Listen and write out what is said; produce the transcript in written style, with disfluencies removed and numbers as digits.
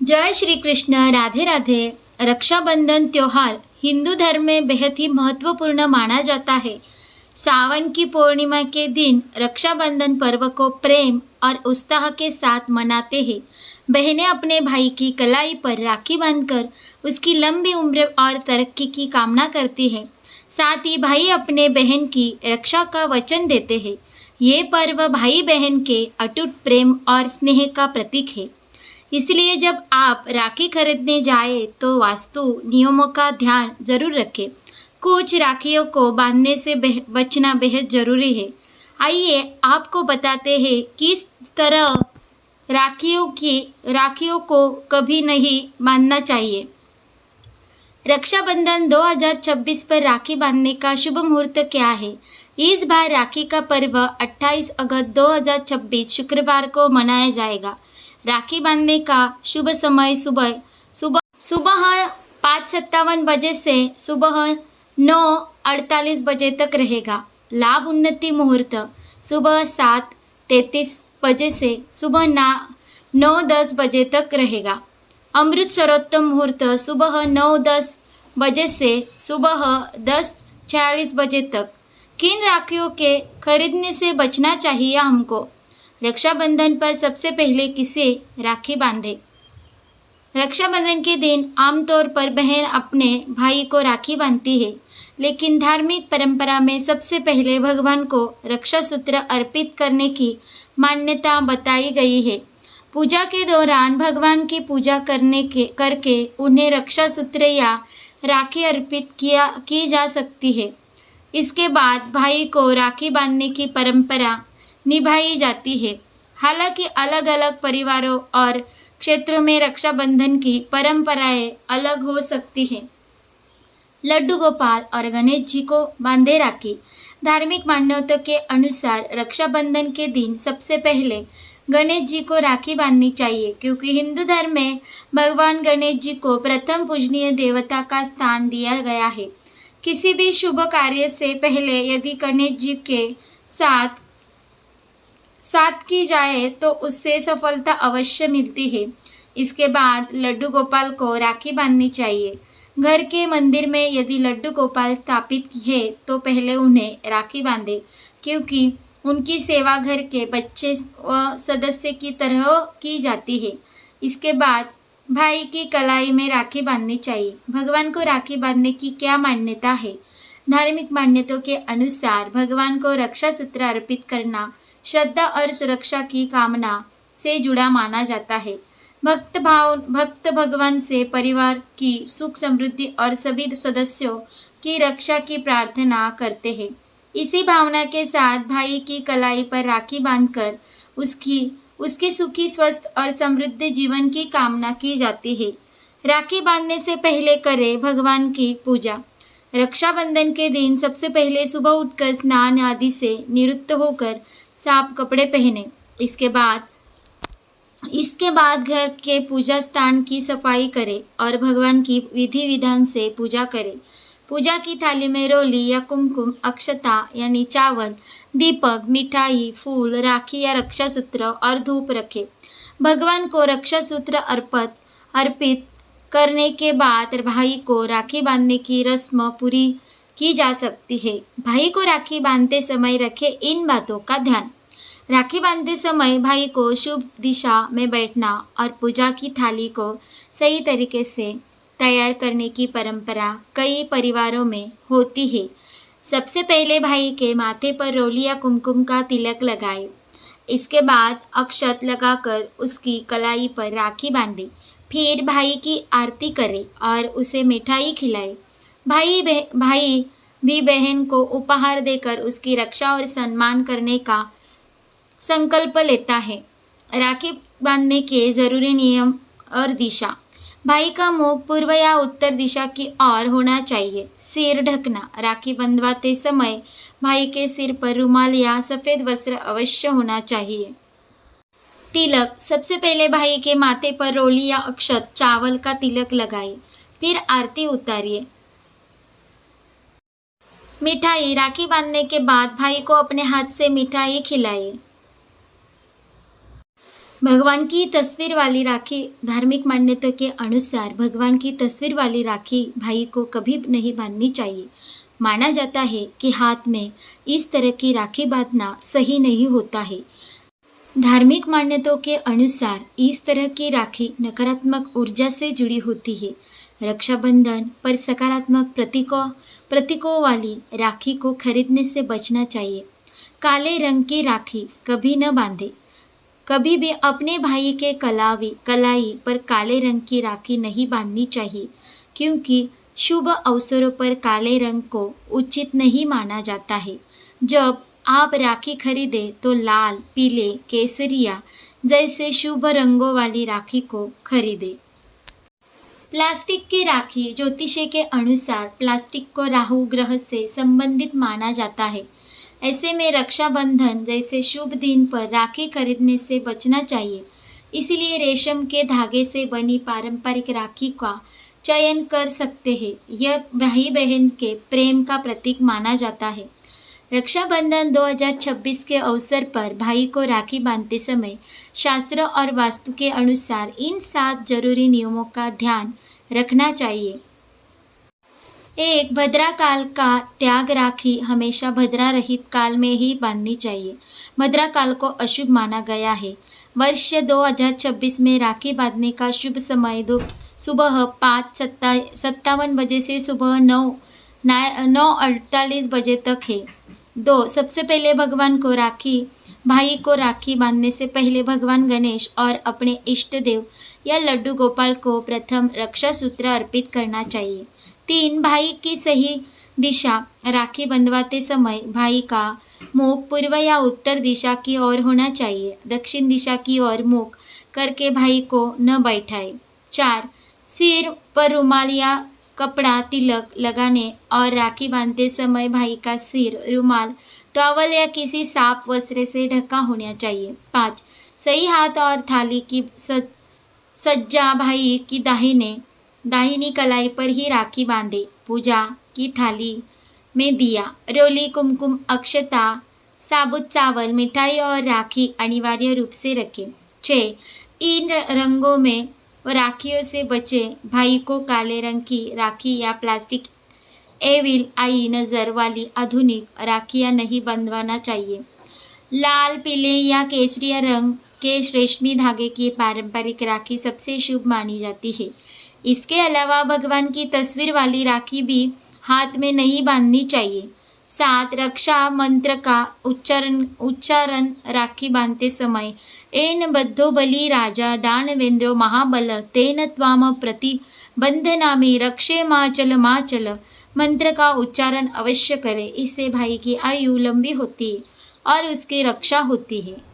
जय श्री कृष्ण। राधे राधे। रक्षाबंधन त्योहार हिंदू धर्म में बेहद ही महत्वपूर्ण माना जाता है। सावन की पूर्णिमा के दिन रक्षाबंधन पर्व को प्रेम और उत्साह के साथ मनाते हैं। बहनें अपने भाई की कलाई पर राखी बांधकर उसकी लंबी उम्र और तरक्की की कामना करती हैं। साथ ही भाई अपने बहन की रक्षा का वचन देते हैं। ये पर्व भाई बहन के अटूट प्रेम और स्नेह का प्रतीक है। इसलिए जब आप राखी खरीदने जाए तो वास्तु नियमों का ध्यान जरूर रखें। कुछ राखियों को बांधने से बचना बेहद जरूरी है। आइए आपको बताते हैं किस तरह राखियों को कभी नहीं बांधना चाहिए। रक्षाबंधन 2026 पर राखी बांधने का शुभ मुहूर्त क्या है? इस बार राखी का पर्व 28 अगस्त 2026 शुक्रवार को मनाया जाएगा। राखी बांधने का शुभ समय सुबह 5:57 बजे से सुबह 9:48 बजे तक रहेगा। लाभ उन्नति मुहूर्त सुबह 7:33 बजे से सुबह 9:10 बजे तक रहेगा। अमृत सर्वोत्तम मुहूर्त सुबह 9:10 बजे से सुबह 10:46 बजे तक। किन राखियों के खरीदने से बचना चाहिए हमको? रक्षाबंधन पर सबसे पहले किसे राखी बांधे? रक्षाबंधन के दिन आमतौर पर बहन अपने भाई को राखी बांधती है, लेकिन धार्मिक परंपरा में सबसे पहले भगवान को रक्षा सूत्र अर्पित करने की मान्यता बताई गई है। पूजा के दौरान भगवान की पूजा करके उन्हें रक्षा सूत्र या राखी अर्पित की जा सकती है। इसके बाद भाई को राखी बांधने की परंपरा निभाई जाती है। हालांकि अलग अलग परिवारों और क्षेत्रों में रक्षाबंधन की परंपराएं अलग हो सकती हैं। लड्डू गोपाल और गणेश जी को बांधे राखी। धार्मिक मान्यताओं के अनुसार रक्षाबंधन के दिन सबसे पहले गणेश जी को राखी बांधनी चाहिए, क्योंकि हिंदू धर्म में भगवान गणेश जी को प्रथम पूजनीय देवता का स्थान दिया गया है। किसी भी शुभ कार्य से पहले यदि गणेश जी के साथ की जाए तो उससे सफलता अवश्य मिलती है। इसके बाद लड्डू गोपाल को राखी बांधनी चाहिए। घर के मंदिर में यदि लड्डू गोपाल स्थापित है तो पहले उन्हें राखी बांधे, क्योंकि उनकी सेवा घर के बच्चे व सदस्य की तरह की जाती है। इसके बाद भाई की कलाई में राखी बांधनी चाहिए। भगवान को राखी बांधने की क्या मान्यता है? धार्मिक मान्यताओं के अनुसार भगवान को रक्षा सूत्र अर्पित करना श्रद्धा और सुरक्षा की कामना से जुड़ा माना जाता है। भक्त भगवान से परिवार की सुख समृद्धि और सभी सदस्यों की रक्षा की प्रार्थना करते हैं। इसी भावना के साथ भाई की कलाई पर राखी बांधकर उसकी सुखी स्वस्थ और समृद्ध जीवन की कामना की जाती है। राखी बांधने से पहले करें भगवान की पूजा। रक्षाबंधन के दिन सबसे पहले सुबह उठकर स्नान आदि से निवृत्त होकर साफ कपड़े पहने। इसके बाद घर के पूजा स्थान की सफाई करें और भगवान की विधि विधान से पूजा करें। पूजा की थाली में रोली या कुमकुम, अक्षता यानी चावल, दीपक, मिठाई, फूल, राखी या रक्षा सूत्र और धूप रखें। भगवान को रक्षा सूत्र अर्पित करने के बाद भाई को राखी बांधने की रस्म पूरी की जा सकती है। भाई को राखी बांधते समय रखें इन बातों का ध्यान। राखी बांधते समय भाई को शुभ दिशा में बैठना और पूजा की थाली को सही तरीके से तैयार करने की परंपरा कई परिवारों में होती है। सबसे पहले भाई के माथे पर रोली या कुमकुम का तिलक लगाएं। इसके बाद अक्षत लगाकर उसकी कलाई पर राखी बांधें। फिर भाई की आरती करें और उसे मिठाई खिलाएं। भाई भी बहन को उपहार देकर उसकी रक्षा और सम्मान करने का संकल्प लेता है। राखी बांधने के जरूरी नियम और दिशा। भाई का मुंह पूर्व या उत्तर दिशा की ओर होना चाहिए। सिर ढकना। राखी बंधवाते समय भाई के सिर पर रुमाल या सफ़ेद वस्त्र अवश्य होना चाहिए। तिलक। सबसे पहले भाई के माथे पर रोली या अक्षत चावल का तिलक लगाइए, फिर आरती उतारिए। मिठाई। राखी बांधने के बाद भाई को अपने हाथ से मिठाई खिलाइए। भगवान की तस्वीर वाली राखी। धार्मिक मान्यताओं के अनुसार भगवान की तस्वीर वाली राखी भाई को कभी नहीं बांधनी चाहिए। माना जाता है कि हाथ में इस तरह की राखी बांधना सही नहीं होता है। धार्मिक मान्यताओं के अनुसार इस तरह की राखी नकारात्मक ऊर्जा से जुड़ी होती है। रक्षाबंधन पर सकारात्मक प्रतीकों वाली राखी को खरीदने से बचना चाहिए। काले रंग की राखी कभी न बांधे। कभी भी अपने भाई के कलाई पर काले रंग की राखी नहीं बांधनी चाहिए, क्योंकि शुभ अवसरों पर काले रंग को उचित नहीं माना जाता है। जब आप राखी खरीदे तो लाल, पीले, केसरिया जैसे शुभ रंगों वाली राखी को खरीदे। प्लास्टिक की राखी। ज्योतिषी के अनुसार प्लास्टिक को राहु ग्रह से संबंधित माना जाता है। ऐसे में रक्षाबंधन जैसे शुभ दिन पर राखी खरीदने से बचना चाहिए। इसलिए रेशम के धागे से बनी पारंपरिक राखी का चयन कर सकते हैं। यह भाई बहन के प्रेम का प्रतीक माना जाता है। रक्षाबंधन 2026 के अवसर पर भाई को राखी बांधते समय शास्त्र और वास्तु के अनुसार इन 7 जरूरी नियमों का ध्यान रखना चाहिए। 1. भद्रा काल का त्याग। राखी हमेशा भद्रा रहित काल में ही बांधनी चाहिए। भद्रा काल को अशुभ माना गया है। वर्ष 2026 में राखी बांधने का शुभ समय सुबह 5:57 बजे से सुबह 9:48 बजे तक है। 2. सबसे पहले भाई को राखी बांधने से पहले भगवान गणेश और अपने इष्ट देव या लड्डू गोपाल को प्रथम रक्षा सूत्र अर्पित करना चाहिए। 3. भाई की सही दिशा। राखी बंधवाते समय भाई का मुख पूर्व या उत्तर दिशा की ओर होना चाहिए। दक्षिण दिशा की ओर मुख करके भाई को न बैठाए। 4. सिर पर रुमाल या कपड़ा तिलक लगाने और राखी बांधते समय भाई का सिर रुमाल, टॉवल या किसी साफ वस्त्र से ढका होना चाहिए। 5. सही हाथ और थाली की सज्जा। भाई की दाहिनी कलाई पर ही राखी बांधे। पूजा की थाली में दिया, रोली, कुमकुम, अक्षता, साबुत चावल, मिठाई और राखी अनिवार्य रूप से रखें। 6. इन रंगों में राखियों से बचें। भाई को काले रंग की राखी या प्लास्टिक एविल आई नज़र वाली आधुनिक राखियाँ नहीं बंधवाना चाहिए। लाल, पीले या केसरिया रंग के रेशमी धागे की पारंपरिक राखी सबसे शुभ मानी जाती है। इसके अलावा भगवान की तस्वीर वाली राखी भी हाथ में नहीं बांधनी चाहिए। 7. रक्षा मंत्र का उच्चारण राखी बांधते समय एन बद्धो बलि राजा दानवेंद्रो महाबल तेन त्वाम प्रतिबंधनामि रक्षे माचल मंत्र का उच्चारण अवश्य करें। इससे भाई की आयु लंबी होती है और उसकी रक्षा होती है।